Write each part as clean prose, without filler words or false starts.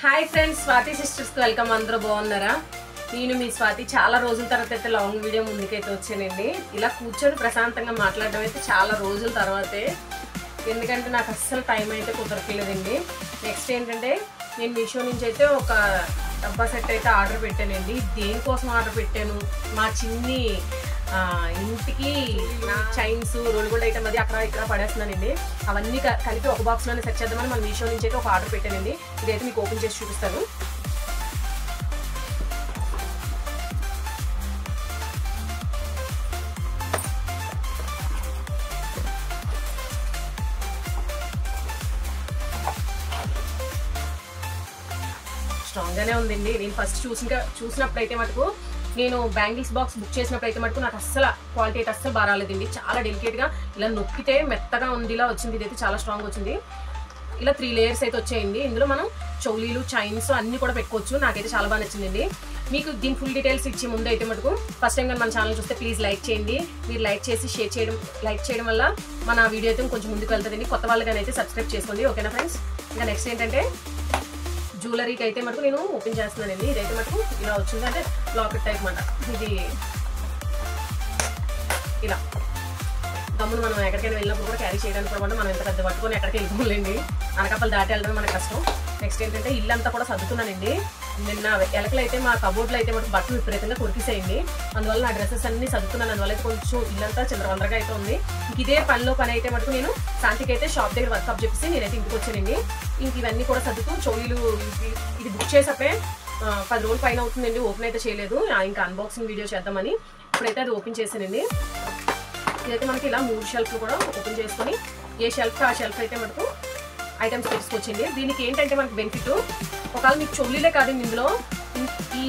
Hi friends, Swathi sisters కి welcome. అందరూ బాగున్నారా? నేను మీ స్వాతి. చాలా రోజుల తర్వాత అయితే లాంగ్ వీడియో ముందుకైతే వచ్చానండి. ఇలా కూర్చొని ప్రశాంతంగా మాట్లాడడం అయితే చాలా రోజుల తర్వాతే, ఎందుకంటే నాకు అస్సలు టైం అయితే కుదరట్లేదండి. నెక్స్ట్ ఏంటంటే నేను మీషో నుంచి అయితే ఒక డబ్బా సెట్ అయితే ఆర్డర్ పెట్టానండి. దేనికోసం ఆర్డర్ పెట్టాను, మా చిన్ని ఇంటికి చైన్స్ రోల్ గోల్డ్ ఐటమ్ అది అక్కడ ఇక్కడ పడేస్తున్నానండి. అవన్నీ కలిపి ఒక బాక్స్లోనే సెట్ చేద్దామని మన మీషో నుంచి అయితే ఒక ఆర్డర్ పెట్టానండి. ఇదైతే మీకు ఓపెన్ చేసి చూపిస్తాను. స్ట్రాంగ్ గానే ఉందండి. నేను ఫస్ట్ చూసినప్పుడు అయితే మటుకు, నేను బ్యాంగిల్స్ బాక్స్ బుక్ చేసినప్పుడు అయితే మటుకు నాకు అస్సలు క్వాలిటీ అయితే అస్సలు బాగా రాలేదండి. చాలా డెలికేట్గా ఇలా నొక్కితే మెత్తగా ఉంది, ఇలా వచ్చింది. ఇదైతే చాలా స్ట్రాంగ్ వచ్చింది. ఇలా 3 లేయర్స్ అయితే వచ్చాయండి. ఇందులో మనం చౌలీలు, చైన్స్ అన్నీ కూడా పెట్టుకోవచ్చు. నాకైతే చాలా బాగా నచ్చిందండి. మీకు దీని ఫుల్ డీటెయిల్స్ ఇచ్చే ముందు అయితే మటుకు ఫస్ట్ టైం కానీ మన ఛానల్ చూస్తే ప్లీజ్ లైక్ చేయండి. మీరు లైక్ చేసి షేర్ చేయడం, లైక్ చేయడం వల్ల మన వీడియో అయితే కొంచెం ముందుకు వెళ్తుందండి. కొత్త వాళ్ళకైనా అయితే సబ్స్క్రైబ్ చేసుకోండి, ఓకేనా ఫ్రెండ్స్? ఇంకా నెక్స్ట్ ఏంటంటే జ్యువెలరీకి అయితే మటుకు నేను ఓపెన్ చేస్తున్నానండి. ఇదైతే మటుకు ఇలా వచ్చింది, అంటే లాకెట్ టైప్ మాట. ఇది ఇలా గమ్మును మనం ఎక్కడికైనా వెళ్ళినప్పుడు కూడా క్యారీ చేయడానికి కూడా మనం ఎంత పెద్ద పట్టుకొని ఎక్కడికి వెళ్ళిపోలేండి. అనకాపలు దాటి వెళ్ళడం మనకు కష్టం. నెక్స్ట్ ఏంటంటే ఇల్లంతా కూడా సర్దుతున్నానండి. నిన్న ఎలకలు అయితే మా కబోర్డ్లో అయితే మటుకు బట్టలు విపరీతంగా కొరికిసేయండి. అందువల్ల నా డ్రెస్సెస్ అన్ని సర్దుతున్నాను. అందువల్ల అయితే కొంచెం ఇల్లంతా చిందరవందరగా అయితే ఉంది. ఇంక ఇదే పని అయితే మటుకు నేను శాంతికి అయితే షాప్ దగ్గర వర్క్ అప్ చెప్పేసి నేనైతే ఇంటికి వచ్చానండి. ఇంక ఇవన్నీ కూడా సర్దుతూ చౌలీలు ఇది బుక్ చేసే 10 రోజుల పైన అవుతుందండి. ఓపెన్ అయితే చేయలేదు, ఇంకా అన్బాక్సింగ్ వీడియో చేద్దామని ఇప్పుడైతే అది ఓపెన్ చేశానండి. ఇదైతే మనకి ఇలా 3 షెల్ఫ్లు కూడా ఓపెన్ చేసుకొని ఏ షెల్ఫ్ ఆ షెల్ఫ్ అయితే మనకు ఐటమ్స్ తీసుకొచ్చింది. దీనికి ఏంటంటే మనకి బెనిఫిట్, ఒకవేళ మీకు చొల్లీలే కాదు ఇందులో ఈ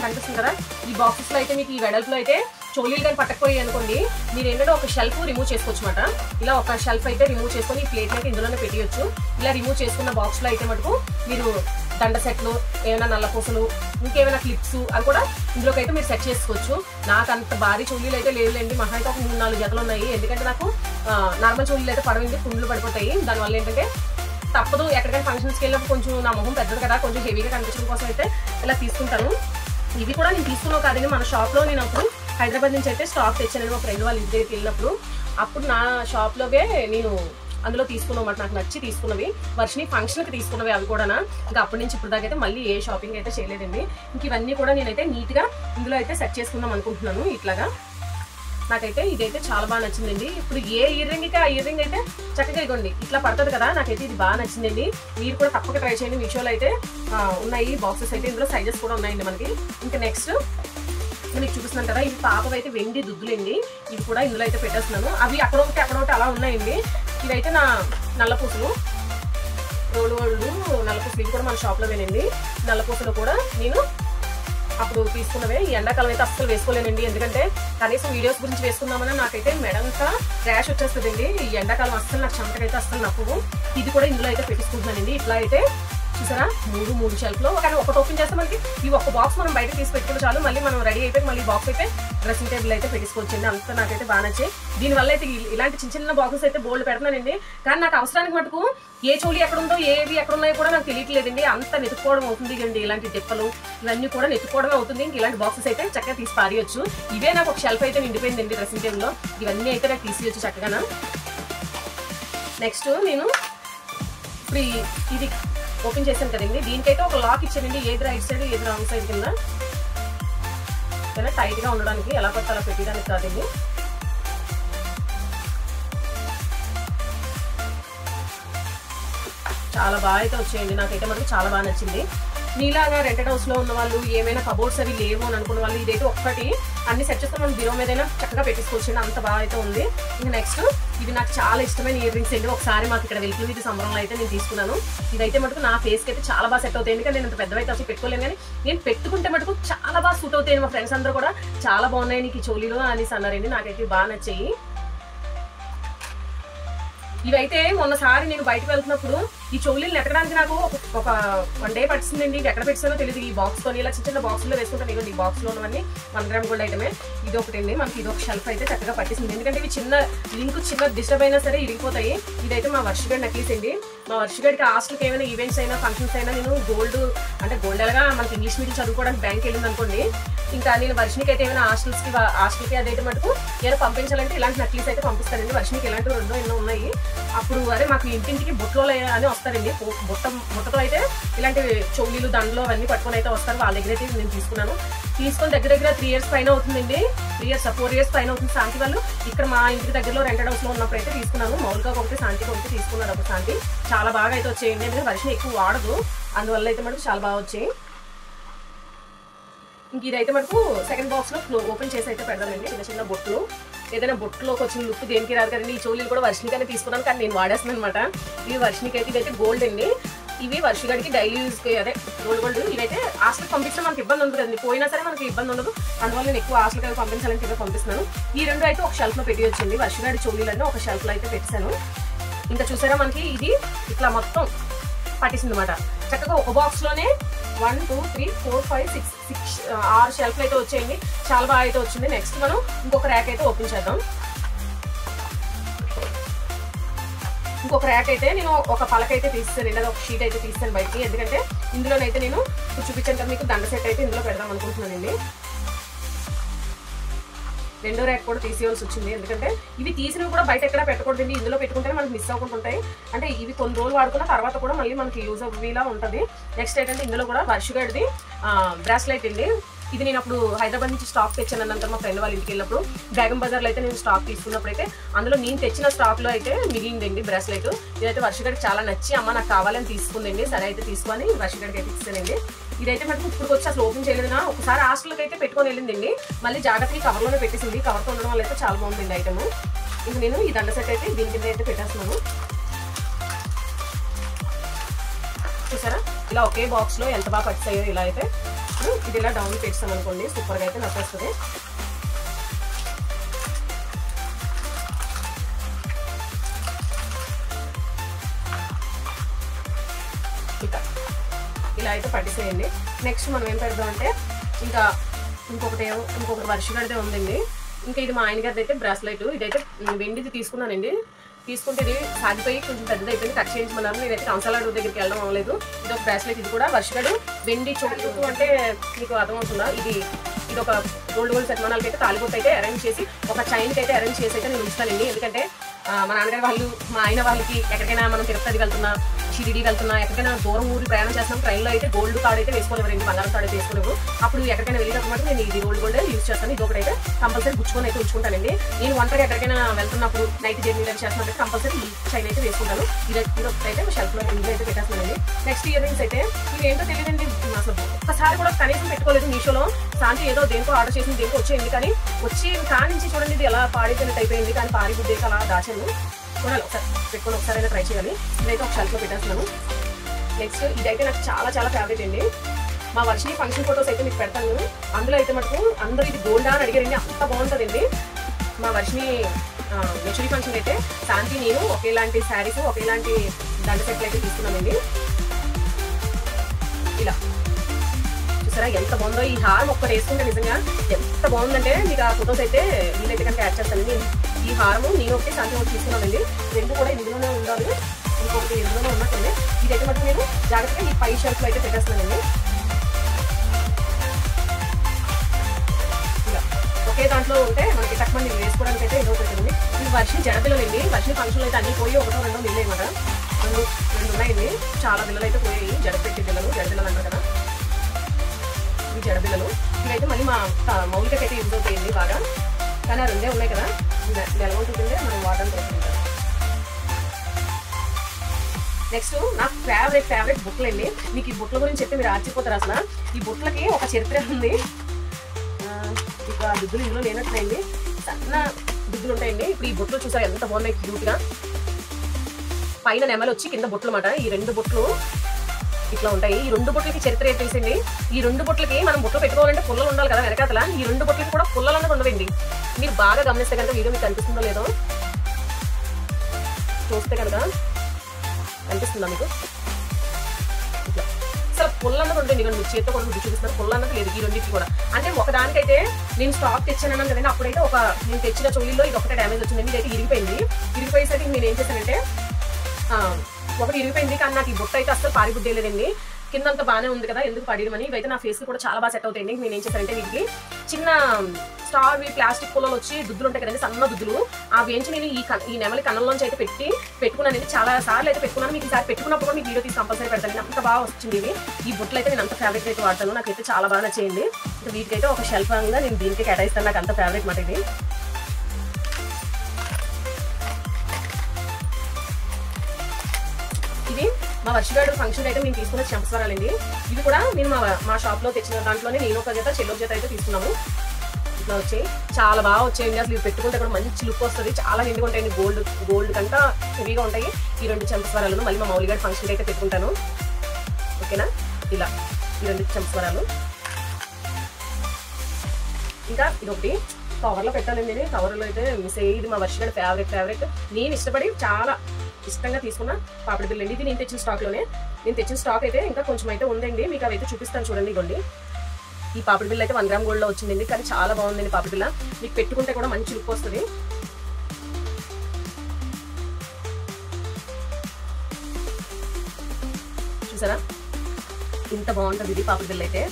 కనిపిస్తుంది కదా, ఈ బాక్సెస్లో అయితే మీకు ఈ వెడల్పులో అయితే చోలీలు కానీ పట్టకపోయి అనుకోండి, మీరు ఏంటంటే ఒక షెల్ఫ్ రిమూవ్ చేసుకోవచ్చు అనమాట. ఇలా ఒక షెల్ఫ్ అయితే రిమూవ్ చేసుకొని ఈ ప్లేట్ అయితే ఇందులోనే పెట్టియొచ్చు. ఇలా రిమూవ్ చేసుకున్న బాక్స్లో అయితే మటుకు మీరు దండ సెట్లు, ఏమైనా నల్లపూసలు, ఇంకేమైనా క్లిప్స్ అవి కూడా ఇందులోకి అయితే మీరు సెట్ చేసుకోవచ్చు. నాకు అంత భారీ చోలీలు అయితే లేవులేండి, మహా అయితే ఒక 3-4 జతలు ఉన్నాయి. ఎందుకంటే నాకు నార్మల్ చోలీలు అయితే పడవండి, కుండ్లు పడిపోతాయి. దానివల్ల ఏంటంటే తప్పదు, ఎక్కడికైనా ఫంక్షన్స్కి వెళ్ళినప్పుడు కొంచెం నా మొహం పెద్దది కదా, కొంచెం హెవీగా కనిపించడం కోసం అయితే ఇలా తీసుకుంటాను. ఇవి కూడా నేను తీసుకున్నావు కాదండి, మన షాప్లో నేను అప్పుడు హైదరాబాద్ నుంచి అయితే స్టాక్ తెచ్చాను. మా ఫ్రెండ్ వాళ్ళ ఇంటి దగ్గరికి వెళ్ళినప్పుడు అప్పుడు నా షాప్లోవే నేను అందులో తీసుకున్నమాట. నాకు నచ్చి తీసుకున్నవి, వర్షిని ఫంక్షన్కి తీసుకున్నవి అవి కూడా. ఇంకా అప్పటి నుంచి ఇప్పుడు దాకా అయితే మళ్ళీ ఏ షాపింగ్ అయితే చేయలేదండి. ఇంక ఇవన్నీ కూడా నేనైతే నీట్గా ఇందులో అయితే సెట్ చేసుకుందాం అనుకుంటున్నాను. ఇట్లాగా నాకైతే ఇదైతే చాలా బాగా నచ్చిందండి. ఇప్పుడు ఏ ఇయర్ రింగ్కి ఆ ఇయర్ రింగ్ అయితే చక్కగా ఇవ్వండి ఇట్లా పడుతుంది కదా, నాకైతే ఇది బాగా నచ్చిందండి. మీరు కూడా తప్పక ట్రై చేయండి. మీషోలో అయితే ఉన్నాయి బాక్సెస్ అయితే, ఇందులో సైజెస్ కూడా ఉన్నాయండి మనకి. ఇంకా నెక్స్ట్ మీకు చూపిస్తున్నాను కదా, ఇవి పాపవైతే వెండి దుద్దులండి. ఇవి కూడా ఇందులో అయితే పెట్టేస్తున్నాను. అవి అక్కడొకటి అలా ఉన్నాయండి. ఇవైతే నా నల్లపూసలు, రోలు గోల్డ్ నల్లపూసలు, ఇవి కూడా మన షాప్లో వేనండి. నల్లపూసలు కూడా నేను అప్పుడు తీసుకున్నవే. ఈ ఎండాకాలం అయితే అస్సలు వేసుకోలేనండి, ఎందుకంటే కనీసం వీడియోస్ గురించి వేసుకుందామని నాకైతే మెడంతా ర్యాష్ వచ్చేస్తుందండి. ఈ ఎండాకాలం అస్సలు నాకు చెమటకైతే అస్సలు నచ్చవు. ఇది కూడా ఇందులో అయితే పెట్టించుకుంటున్నానండి. ఇట్లా అయితే చూసారా, 3 షెల్ఫ్లో కానీ ఒకటి ఓపెన్ చేస్తే మనకి ఈ ఒక్క బాక్స్ మనం బయట తీసి పెట్టుకుంటే చాలు. మళ్ళీ మనం రెడీ అయిపోయి మళ్ళీ బాక్స్ అయితే డ్రెస్సింగ్ టేబుల్ అయితే పెట్టించుకోవచ్చండి. అంతా నాకైతే బాగా నచ్చాయి. దీనివల్ల అయితే ఇలాంటి చిన్న బాక్సెస్ అయితే బోల్డ్ పెడుతున్నానండి. కానీ నాకు అవసరానికి మటుకు ఏ చోళీ ఎక్కడుందో ఏవి ఎక్కడ ఉన్నాయో కూడా నాకు తెలియట్లేదండి. అంత నెతుక్కోవడం అవుతుంది అండి. ఇలాంటి డిప్పలు ఇవన్నీ కూడా నెతుక్కోవడమే అవుతుంది. ఇంక ఇలాంటి బాక్సెస్ అయితే చక్కగా తీసి పారేయచ్చు. ఇవే నాకు ఒక షెల్ఫ్ అయితే నిండిపోయిందండి డ్రెస్సింగ్ టేబుల్లో. ఇవన్నీ అయితే నాకు తీసేయచ్చు చక్కగా. నెక్స్ట్ నేను ఇప్పుడు ఇది ఓపెన్ చేశాను కదండి, దీనికైతే ఒక లాక్ ఇచ్చానండి. ఏది రైట్ సైడ్ ఏది రాంగ్ సైడ్ కింద టైట్గా ఉండడానికి, ఎలా పడితే అలా పెట్టడానికి కాదండి. చాలా బాగా అయితే వచ్చాయండి. నాకైతే మనకు చాలా బాగా నచ్చింది. నీలాగా రెంటెడ్ హౌస్లో ఉన్న వాళ్ళు, ఏమైనా కబోర్డ్స్ అవి లేవు అని అనుకున్న వాళ్ళు, ఇదైతే ఒక్కటి అన్ని సెట్ చేస్తే మనం బిరో మీదైనా చక్కగా పెట్టించుకోవచ్చు. అంత బాగా అయితే ఉంది. ఇంకా నెక్స్ట్ ఇది నాకు చాలా ఇష్టమైన ఇయర్ రింగ్స్ అండి. ఒకసారి మాకు ఇక్కడ వెళ్తుంది, ఇది సంబరంలో అయితే నేను తీసుకున్నాను. ఇదైతే మటుకు నా ఫేస్కి అయితే చాలా బాగా సెట్ అవుతాయి. ఎందుకంటే నేను ఇంత పెద్దవైతే అసలు పెట్టుకోలేను, కానీ నేను పెట్టుకుంటే మటుకు చాలా బాగా సూట్ అవుతాయి. మా ఫ్రెండ్స్ అందరూ కూడా చాలా బాగున్నాయి నీకు ఈ చోలీలు అనేసి అన్నారండి. నాకైతే బాగా నచ్చాయి. ఇవైతే మొన్నసారి నేను బయటకు వెళ్తున్నప్పుడు ఈ చోలీలు ఎక్కడానికి నాకు ఒక 1 డే పట్టిందండి. ఇది ఎక్కడ పెట్టానో తెలియదు. ఈ బాక్స్ తోని ఇలా చిన్న బాక్స్ లో వేసుకుంటాను. ఇదిగో ఈ బాక్స్ లో ఉన్నవన్నీ 1 గ్రామ్ గోల్డ్ ఐటమే. ఇది ఒకటి అండి. మనకి ఇది ఒక షెల్ఫ్ అయితే చక్కగా పట్టిస్తుంది. ఎందుకంటే ఇవి చిన్న లింక్ చిన్న డిస్టర్బ్ అయినా సరే ఇరిగిపోతాయి. ఇదైతే మా వర్షగాడి నెక్లెస్ అండి. మా వర్షగాడికి హాస్టల్కి ఏమైనా ఈవెంట్స్ అయినా ఫంక్షన్స్ అయినా నేను గోల్డ్ అంటే గోల్డ్ ఎలాగా మనకి ఇంగ్లీష్ మీడియం చదువుకోవడానికి బ్యాంక్ వెళ్ళింది అనుకోండి, ఇంకా నేను వర్షినికి అయితే ఏమైనా హాస్టల్కి అదైతే మటుకు ఏమైనా పంపించాలంటే ఇలాంటి నెక్లెస్ అయితే పంపిస్తానండి. వర్షినికి ఇలాంటి 2 ఎన్నో ఉన్నాయి. అప్పుడు అదే మాకు ఇంటింటికి బుట్టలో అని వస్తారండి. బుట్టతో అయితే ఇలాంటి చౌలీలు దండలు అవన్నీ పట్టుకొని అయితే వస్తారు. వాళ్ళ దగ్గర అయితే నేను తీసుకున్నాను. తీసుకొని దగ్గర 3 years పైన అవుతుందండి. 4 years పైన అవుతుంది. శాంతి వాళ్ళు ఇక్కడ మా ఇంటికి దగ్గరలో రెంటెడ్ హౌస్ లో ఉన్నప్పుడు అయితే తీసుకున్నాను. మౌలుగా ఒకటి శాంతికి ఒకటి తీసుకున్నారు. అప్పుడు శాంతి చాలా బాగా అయితే వచ్చాయండి. ఎందుకంటే వర్షం ఎక్కువ వాడదు, అందువల్ల అయితే మనకు చాలా బాగా వచ్చాయి. ఇంక ఇదైతే మనకు సెకండ్ బాక్స్ లో ఓపెన్ చేసి అయితే పెడదామండి. చిన్న చిన్న బొట్లు, ఏదైనా బొట్టులోకి వచ్చిన లుక్ దేనికి రాదు కదండి. ఈ చోలీలు కూడా వర్షినికైనా తీసుకున్నాను, కానీ నేను వాడేస్తున్నాను అనమాట. ఇవి వర్షినికి అయితే ఇదైతే గోల్డ్ అండి. ఇవి వర్షగాడికి డైలీ యూజ్కి అదే గోల్డ్. ఇవైతే హాస్టల్కి పంపించడం మనకి ఇబ్బంది ఉండదు కదండి. పోయినా సరే మనకి ఇబ్బంది ఉండదు. అందువల్ల నేను ఎక్కువ హాస్టల్కి అయితే పంపించాలని ఇవే పంపిస్తున్నాను. ఈ 2 అయితే ఒక షెల్ఫ్ లో పెట్టి వచ్చింది. వర్షగాడి చోలీలన్నీ ఒక షెల్ఫ్ లో అయితే పెట్టాను. ఇంకా చూసారా మనకి ఇది ఇట్లా మొత్తం పట్టేసింది అనమాట. చక్కగా ఒక బాక్స్ లోనే 1 2 3 4 5 6 షెల్ఫ్లు అయితే వచ్చాయండి. చాలా బాగా అయితే వచ్చింది. నెక్స్ట్ మనం ఇంకొక ర్యాక్ అయితే ఓపెన్ చేద్దాం. ఇంకొక ర్యాక్ అయితే నేను ఒక పలక అయితే తీస్తాను, లేదా ఒక షీట్ అయితే తీస్తాను బయటికి. ఎందుకంటే ఇందులోనైతే నేను చూపించాను కదా మీకు దండ సెట్ అయితే ఇందులో పెడదాం అనుకుంటున్నానండి. 2వ ర్యాక్ కూడా తీసేయాల్సి వచ్చింది. ఎందుకంటే ఇవి తీసినవి కూడా బయట ఎక్కడ పెట్టకూడదండి. ఇందులో పెట్టుకుంటే మనకి మిస్ అవ్వకుండా ఉంటాయి. అంటే ఇవి కొన్ని రోజులు వాడుకున్న తర్వాత కూడా మళ్ళీ మనకి యూజ్ అవ్వేలా ఉంటుంది. నెక్స్ట్ ఏంటంటే ఇందులో కూడా వర్షగాడిది బ్రాస్లైట్ అండి. ఇది నేను అప్పుడు హైదరాబాద్ నుంచి స్టాక్ తెచ్చాను అన్నంత మా ఫ్రెండ్ వాళ్ళ ఇంటికి వెళ్ళినప్పుడు బేగం బజార్లో అయితే నేను స్టాక్ తీసుకున్నప్పుడు అయితే అందులో నేను తెచ్చిన స్టాక్లో అయితే మిగిలిందండి బ్రాస్లైట్. ఇదైతే వర్షగాడికి చాలా నచ్చి అమ్మ నాకు కావాలని తీసుకుందండి. సరే అయితే తీసుకొని వర్షగాడికి అయితే ఇస్తానండి. ఇదైతే మనకి ఇప్పుడు వచ్చి అసలు ఓపెన్ చేయలేదుగా. ఒకసారి హాస్టల్కి అయితే పెట్టుకొని వెళ్ళిందండి. మళ్ళీ జాగ్రత్తగా కవర్లోనే పెట్టేసింది. కవర్తో ఉండడం వల్ల అయితే చాలా బాగుందండి ఐటమ్. ఇంక నేను ఈ దండ సెట్ అయితే దీని కింద అయితే పెట్టేస్తున్నాను. చూసారా ఇలా ఒకే బాక్స్లో ఎంత బాగా పట్టాయో. ఇలా అయితే ఇది ఇలా డౌన్ పెట్టాం అనుకోండి, సూపర్గా అయితే నచ్చేస్తుంది. ఇలా అయితే పట్టిసేయండి. నెక్స్ట్ మనం ఏం పెడదాం అంటే ఇంకా ఇంకొకటి వర్షగాడితే ఉందండి. ఇంకా ఇది మా ఆయన గారిది అయితే బ్రాస్లైట్. ఇదైతే వెండిది తీసుకున్నానండి. తీసుకుంటే ఇది సాగిపోయి కొంచెం పెద్దది అయిపోయింది, కట్ చేయించమన్నారు. నేనైతే కంసాలాడు దగ్గరికి వెళ్ళడం అవ్వలేదు. ఇది ఒక బ్రాస్లైట్. ఇది కూడా వర్షగాడు వెండి చోటు అంటే మీకు అర్థమవుతుందా. ఇది ఒక గోల్డ్ శతమానాలకి అయితే తాలిబొట్టు అయితే అరేంజ్ చేసి ఒక చైన్కి అయితే అరేంజ్ చేసి అయితే నేను ఉంచుతానండి. ఎందుకంటే మా నాన్నగారి వాళ్ళు మా ఆయన వాళ్ళకి ఎక్కడికైనా మనం తిరుపతి వెళ్తున్నా, షిరిడి వెళ్తున్నా, ఎక్కడికైనా దూరం ఊరి ప్రయాణం చేస్తున్నాం, ట్రైన్లో అయితే గోల్డ్ కార్డ్ అయితే వేసుకోలేవారండి, బంగారం కార్డ్ అయితే వేసుకోలేవు. అప్పుడు ఎక్కడికైనా వెళ్ళినప్పుడు నేను ఇది గోల్డ్ యూజ్ చేస్తాను. ఇది ఒకటైతే కంపల్సరీ గుచ్చుకొని అయితే ఉంచుకుంటానండి. నేను ఒంటరిగా ఎక్కడికైనా వెళ్తున్నప్పుడు నైట్ జర్నీ చేస్తున్నప్పుడు కంపల్సరీ ఈ చైన్ అయితే వేసుకుంటాను. ఇది ఒకటైతే షెల్ఫ్లో ఇందులో అయితే పెట్టేస్తానండి. నెక్స్ట్ ఇయర్ రింగ్స్ అయితే ఇవి ఏంటో తెలియదండి. అసలు ఒక్కసారి కూడా కనీసం పెట్టుకోలేదు. మీషోలో శాంతి ఏదో దేనికో ఆర్డర్ చేసింది, దేనికో వచ్చేయండి, కానీ వచ్చి కానించి చూడండి ఇది ఎలా పాడిపోయినట్టు అయిపోయింది. కానీ పారి బుద్ధి అలా దాచాను. చూడాలి, ఒకసారి పెట్టుకొని ఒకసారి ట్రై చేయాలి. ఇదైతే ఒక షెల్ఫ్లో పెట్టేస్తున్నాను. నెక్స్ట్ ఇదైతే నాకు చాలా చాలా ఫేవరెట్ అండి. మా వర్షిని ఫంక్షన్ ఫొటోస్ అయితే మీకు పెడతాను. అందులో అయితే మటుకు అందరూ ఇది గోల్డా అని అడిగారండి. అంత బాగుంటుందండి. మా వర్షిని మెచ్యూరి ఫంక్షన్ అయితే శాంతి నేను ఒకేలాంటి శారీస్ ఒకేలాంటి దండ సెట్లు అయితే తీసుకున్నానండి. ఇలా చూసారా ఎంత బాగుందో. ఈ హారం ఒక్కటి వేసుకుంటే నిజంగా ఎంత బాగుందంటే మీకు ఆ ఫొటోస్ అయితే వీళ్ళైతే కనుక యాడ్ చేస్తానండి. ఈ హారము నేను ఒకటి శాంతి ఒకటి తీసుకున్నానండి. 2 కూడా ఇందులోనే ఉండాలి, ఇంకొకటి ఇందులోనే ఉన్నట్టుంది. ఇదైతే మటుకు నేను జాగ్రత్తగా ఈ పై షెల్ఫ్లో అయితే పెట్టేస్తున్నానండి. ఇలా ఒకే దాంట్లో ఉంటే మనకి తక్కువ మంది వేసుకోవడానికి అయితే ఏదో పెట్టండి. ఈ వర్షం జడబిల్లలండి. వర్షం ఫంక్షన్లో అయితే అన్నీ పోయి 1 2 మిగిలినాయి అన్నమాట. 2 ఉన్నాయండి. చాలా బిల్లలు అయితే పోయాయి. జడపెట్టి జడబిల్లలు అన్నారు కదా, ఇవి జడబిల్లలు. ఇవైతే మళ్ళీ మా మౌలికకైతే యూజ్ అవుతాయండి బాగా. కానీ ఆ 2 ఉన్నాయి కదా, ఎలా ఉంటుందంటే మనం వాటర్ తీసుకుంటాం. నెక్స్ట్ నా ఫేవరెట్ బుట్టలు అండి. మీకు ఈ బుట్టల గురించి చెప్తే మీరు ఆశ్చర్యపోతారు. అసలు ఈ బుట్టలకి ఒక చరిత్ర ఉంది. ఇక దుద్దులు ఇందులో లేనట్టున్నాయండి, సన్న దుద్దులు ఉంటాయండి. ఇప్పుడు ఈ బుట్టలు చూసారు ఎంత బాగున్నాయి, క్యూట్గా. పైన నెమలు వచ్చి కింద బుట్టలు అన్నమాట. ఈ 2 బుట్టలు ఇట్లా ఉంటాయి. ఈ 2 బుట్టలకి చరిత్ర ఏంటి తెలిసింది. ఈ 2 బుట్టలకి మనం బుట్టలు పెట్టుకోవాలంటే పుల్లలు ఉండాలి కదా వెనకాతల. ఈ 2 బుట్టలకి కూడా పుల్లలు అన్నది ఉండవండి. మీరు బాగా గమనిస్తే కనుక వీడియో మీకు కనిపిస్తుందో లేదో చూస్తే కనుక కనిపిస్తుందా మీకు? ఇట్లా అసలు పుల్ల అన్నది ఉంటుంది, ఇక్కడ మీరు చేతితో కూడా చూపిస్తున్నారు, పుల్ల అన్నది లేదు ఈ రెండింటికి కూడా. అంటే ఒకదానికైతే నేను స్టాక్ తెచ్చాను కదండి, అప్పుడైతే నేను తెచ్చిన చోళీలో ఇది ఒకటే డ్యామేజ్ వచ్చిందండి. ఇదైతే ఇరిగిపోయేసరికి నేను ఏం చేశానంటే ఒకటి ఇరిగిపోయింది, కానీ నాకు ఈ బుట్ట అయితే అసలు పారిబుడ్డేయలేదండి. కిందంతా బాగానే ఉంది కదా, ఎందుకు పడియమని. ఇవైతే నా ఫేస్కి కూడా చాలా బాగా సెట్ అవుతాయండి. నేను ఏం చేశానంటే వీటికి చిన్న స్టార్ ప్లాస్టిక్ పుల్లలు వచ్చి దుద్దులు ఉంటాయి కదండి, సన్న దుద్దులు, ఆ వేయించి నేను ఈ నెమలి కన్నంలోంచి అయితే పెట్టుకున్నానండి. చాలా సార్లు అయితే పెట్టుకున్నాను. మీకు ఈసారి పెట్టుకున్నప్పుడు కూడా మీకు వీడియో తీసి కంపల్సరీ పెడతాను. అంత బాగా వచ్చింది ఇవి. ఈ బుట్టలు అయితే నేను అంత ఫేవరెట్ అయితే వాడతాను, నాకైతే చాలా బాగా నచ్చేయండి. వీటికైతే ఒక షెల్ఫ్ గా నేను దీనికి కేటాయిస్తాను, నాకు అంత ఫేవరెట్ మాట ఇది. ఇది మా వర్షగాడు ఫంక్షన్ అయితే మేము తీసుకున్న చెంపస్వరాలండి. ఇది కూడా నేను మా షాప్ లో తెచ్చిన దాంట్లోనే నేను ఒక జత చెల్లో జత అయితే తీసుకున్నాము. ఇట్లా వచ్చాయి, చాలా బాగా వచ్చాయండి. అసలు ఇవి పెట్టుకుంటే కూడా మంచి లుక్ వస్తుంది, చాలా నిండుగా ఉంటాయండి. గోల్డ్ కంటే హెవీగా ఉంటాయి ఈ రెండు చెంపస్వరాలను. మళ్ళీ మా మౌలిగాడు ఫంక్షన్ అయితే పెట్టుకుంటాను, ఓకేనా. ఇలా ఈ రెండు చెంపస్వరాలు. ఇంకా ఇదొకటి కవర్లో పెట్టాలండి. కవర్లో అయితే మిస్ అయ్యి, ఇది మా వర్షగాడు ఫేవరెట్. నేను ఇష్టపడి చాలా ఇష్టంగా తీసుకున్న పాపిడి బిళ్ళ అండి. ఇది నేను తెచ్చిన స్టాక్ అయితే ఇంకా కొంచెం అయితే ఉందండి, మీకు అవైతే చూపిస్తాను చూడండి. ఇవ్వండి, ఈ పాపిడి బిళ్ళ అయితే 1 గ్రామ్ గోల్డ్లో వచ్చిందండి, కానీ చాలా బాగుందండి పాపిడి బిళ్ళ. మీకు పెట్టుకుంటే కూడా మంచి లుక్ వస్తుంది. చూసారా ఇంత బాగుంటుంది ఇది పాపిడి బిళ్ళ అయితే,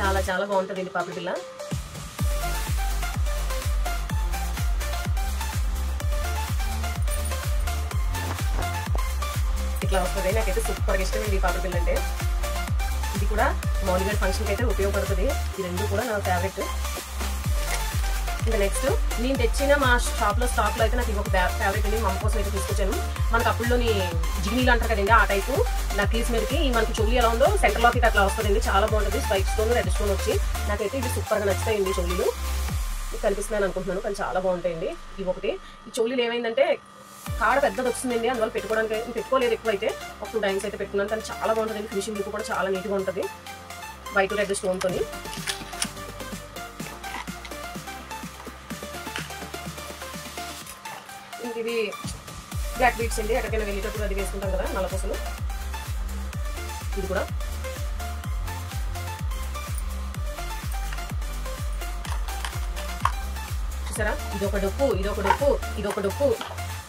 చాలా చాలా బాగుంటుంది ఇది పాపిడి బిళ్ళ. ఇట్లా వస్తుంది, నాకైతే సూపర్గా ఇష్టమైంది ఈ పాపిడి బిళ్ళ అంటే. ఇది కూడా మౌలిగాడి ఫంక్షన్కి అయితే ఉపయోగపడుతుంది. ఈ రెండు కూడా నా ఫేవరెట్. ఇంకా నెక్స్ట్ నేను తెచ్చిన మా షాప్లో స్టాక్లో అయితే నాకు ఇంకొక ఫేవరెట్ అండి, మా అమ్మ కోసం అయితే తీసుకొచ్చాను. మనకు అప్పుల్లోని జిగ్నీలు అంటారు కదండి, ఆ టైపు నక్లీస్ మీదకి మనకి చొల్లి ఎలా ఉందో సెంటర్లోకి అట్లా వస్తుందండి, చాలా బాగుంటుంది. స్పైక్ స్టోన్, రెడ్ స్టోన్ వచ్చి నాకైతే ఇది సూపర్గా నచ్చుతాయండి చొల్లీలు. కనిపిస్తున్నాను అనుకుంటున్నాను, కానీ చాలా బాగుంటాయండి. ఇవి ఒకటి. ఈ చొల్లీలు ఏమైందంటే కాడ పెద్దది వస్తుందండి, అందువల్ల పెట్టుకోలేదు ఎక్కువ అయితే. ఒక 2 టైమ్స్ అయితే పెట్టుకున్నాను, కానీ చాలా బాగుంటుంది. ఫినిషింగ్ లుక్ కూడా చాలా నీట్గా ఉంటుంది, వైట్ రెడ్ స్టోన్తో. ఇంక ఇవి బ్లాక్ బీట్స్ అండి, ఎక్కడికైనా వెళ్ళేటప్పుడు అది వేసుకుంటాం కదా నల్లపూసలు. ఇది కూడా చూసారా, ఇదొక డొక్కు.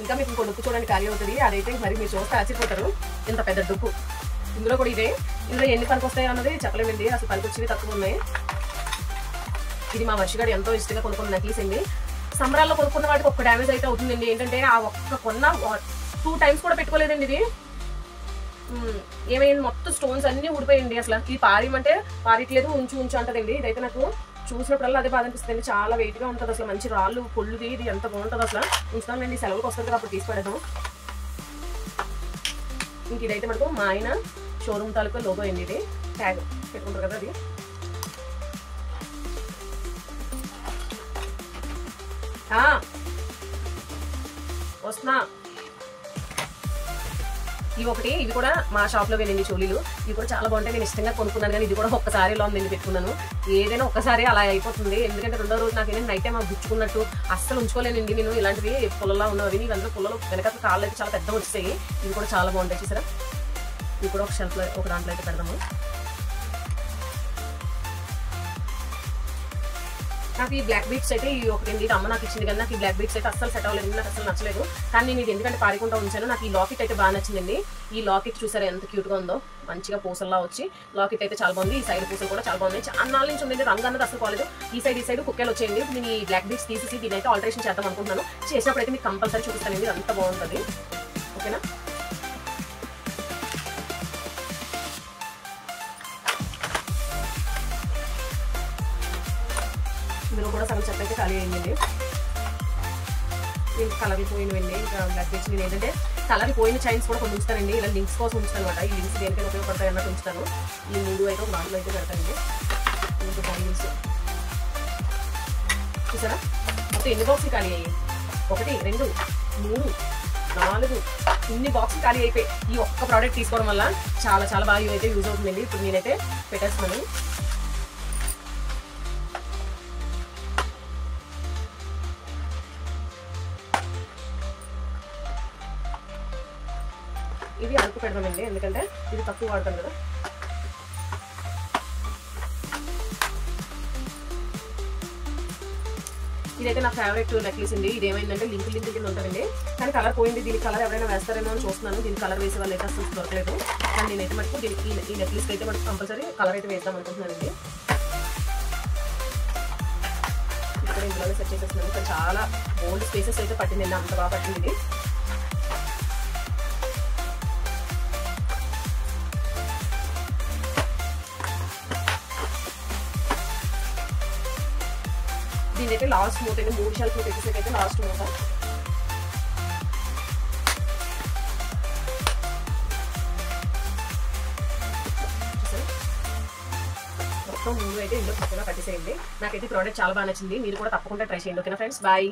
ఇంకా మీకు ఇంకో డొక్కు చూడండి ఖాళీ అవుతుంది, అదైతే మరి మీరు చూస్తే ఆశ్చర్యపోతారు, ఇంత పెద్ద డొక్కు. ఇందులో కూడా ఇదే. ఇందులో ఎన్ని పనికి వస్తాయి అన్నది చెప్పలేమండి, అసలు పనికి వచ్చేవి తక్కువ ఉన్నాయి. ఇది మా వర్షగాడు ఎంతో ఇష్టంగా కొనుక్కున్న నక్లీస్ అండి. సంబరాల్లో కొనుక్కున్న వాటికి ఒక్క డ్యామేజ్ అయితే అవుతుందండి. ఏంటంటే ఆ ఒక్క కొన్న 2 టైమ్స్ కూడా పెట్టుకోలేదండి. ఇది ఏమైంది, మొత్తం స్టోన్స్ అన్ని ఊడిపోయింది. అసలు ఇది పారేయమంటే పారేయట్లేదు, ఉంచు అంటదండి. ఇదైతే నాకు చూసినప్పుడల్లా అదే బాధ అనిపిస్తుంది, చాలా వెయిట్గా ఉంటుంది. అసలు మంచి రాళ్ళు పొల్లుది, ఇది ఎంత బాగుంటుంది అసలు. ఉంచుతానండి, సెలవులకు వస్తుంది కదా అప్పుడు తీసుకెడదాం. ఇంక ఇదైతే మనకు మా ఆయన షోరూమ్ తాలూకా లోగో అయింది, ఇది ట్యాగ్ పెట్టుకుంటారు కదా అది. వస్తున్నా. ఇవి కూడా మా షాప్లో వెళ్ళింది చోలీలు. ఇవి కూడా చాలా బాగుంటాయి, నేను ఇష్టంగా కొనుక్కున్నాను. కానీ ఇది కూడా ఒక్కసారి ఇలా ఉంది పెట్టుకున్నాను. ఏదైనా ఒక్కసారి అలా అయిపోతుంది, ఎందుకంటే రెండో రోజు నాకు ఏంటంటే నైట్ టైం గుచ్చుకున్నట్టు అస్సలు ఉంచుకోలేనండి నేను. ఇలాంటివి పుల్లలా ఉన్నవి, ఇవంతా పుల్లలు వెనక కాళ్ళు అయితే చాలా పెద్దగా వచ్చాయి. ఇవి కూడా చాలా బాగుంటాయి చూసారా. ఇవి కూడా ఒక షెల్ఫ్లో ఒక దాంట్లో అయితే పెడదాము. నాకు ఈ బ్లాక్ బీట్స్ అయితే ఈ ఒకటి అమ్మ నాకు ఇచ్చింది, కానీ నాకు ఈ బ్లాక్ బీట్స్ అయితే అస్సలు సెట్ అవ్వలేదు, నాకు అసలు నచ్చలేదు. కానీ నేను ఇది ఎందుకంటే పారికుంటా ఉంచాను. నాకు ఈ లాకెట్ అయితే బాగా నచ్చిందండి. ఈ లాకెట్ చూసారా ఎంత క్యూట్గా ఉందో, మంచిగా పూసల్లా వచ్చి లాకెట్ అయితే చాలా బాగుంది. ఈ సైడ్ పూసలు కూడా చాలా బాగున్నాయి, చాలా నాళ్ళ నుంచి ఉంది. రంగు అన్నది అసలు కాలేదు. ఈ సైడ్ కుక్కలు వచ్చేయండి. నేను ఈ బ్లాక్ బీట్స్ తీసేసి దీని అయితే ఆల్టరేషన్ చేద్దాం అనుకుంటున్నాను. చేసినప్పుడు అయితే మీకు కంపల్సరీ చూపిస్తానండి, అంత బాగుంటుంది, ఓకేనా. ఇందులో కూడా సగం చెత్త అయితే ఖాళీ అయిందండి. నేను కలర్ పోయినవండి. ఇంకా బ్లాక్ బీట్స్ నేను ఏంటంటే కలర్ పోయిన చైన్స్ కూడా కొన్ని ఉంచుతానండి, ఇలా లింక్స్ కోసం ఉంచుతాను అనమాట. ఈ లింక్స్ దేనికైనా ఉపయోగపడతాయి అన్నట్టు ఉంచుతాను. ఈ 3 అయితే ఒక దాంట్లో అయితే పెడతానండి. ఇంకా బ్యాంగిల్స్ చూసారా, మొత్తం ఎన్ని బాక్సులు ఖాళీ అయ్యాయి? 1 2 3 4 ఇన్ని బాక్సులు ఖాళీ అయిపోయి ఈ ఒక్క ప్రోడక్ట్ తీసుకోవడం వల్ల చాలా చాలా బాగా అయితే యూజ్ అవుతుందండి. ఇప్పుడు నేనైతే పెట్టేస్తున్నాను. ఇది అడుపు పెడదామండి, ఎందుకంటే ఇది తక్కువ వాడతాం కదా. ఇదైతే నా ఫేవరెట్ నెక్లెస్ అండి. ఇది ఏమైందంటే లింక్ కింద ఉంటుందండి, కానీ కలర్ పోయింది. దీనికి కలర్ ఎవరైనా వేస్తారేమో అని చూస్తున్నాను. దీనికి కలర్ వేసే వాళ్ళు అయితే అసలు దొరకలేదు. కానీ నేనైతే మటుకు దీనికి ఈ నెక్లెస్కి అయితే మటుకు కంపల్సరీ కలర్ అయితే వేద్దాం అనుకుంటున్నానండి. ఇక్కడ ఇందులోనే సెట్ చేసేస్తున్నాను. ఇక్కడ చాలా బోల్డ్ స్పేసెస్ అయితే పట్టిందండి, అంత బాగా పట్టింది ఇది. దీనైతే లాస్ట్ మూట అండి, 3 షెల్ఫ్ పెట్టేసరికి లాస్ట్ మూట. మొత్తం 3 అయితే ఇందులో చక్కగా కట్టేసేయండి. నాకైతే ప్రోడక్ట్ చాలా బాగా నచ్చింది. మీరు కూడా తప్పకుండా ట్రై చేయండి. ఓకేనా ఫ్రెండ్స్, బాయ్.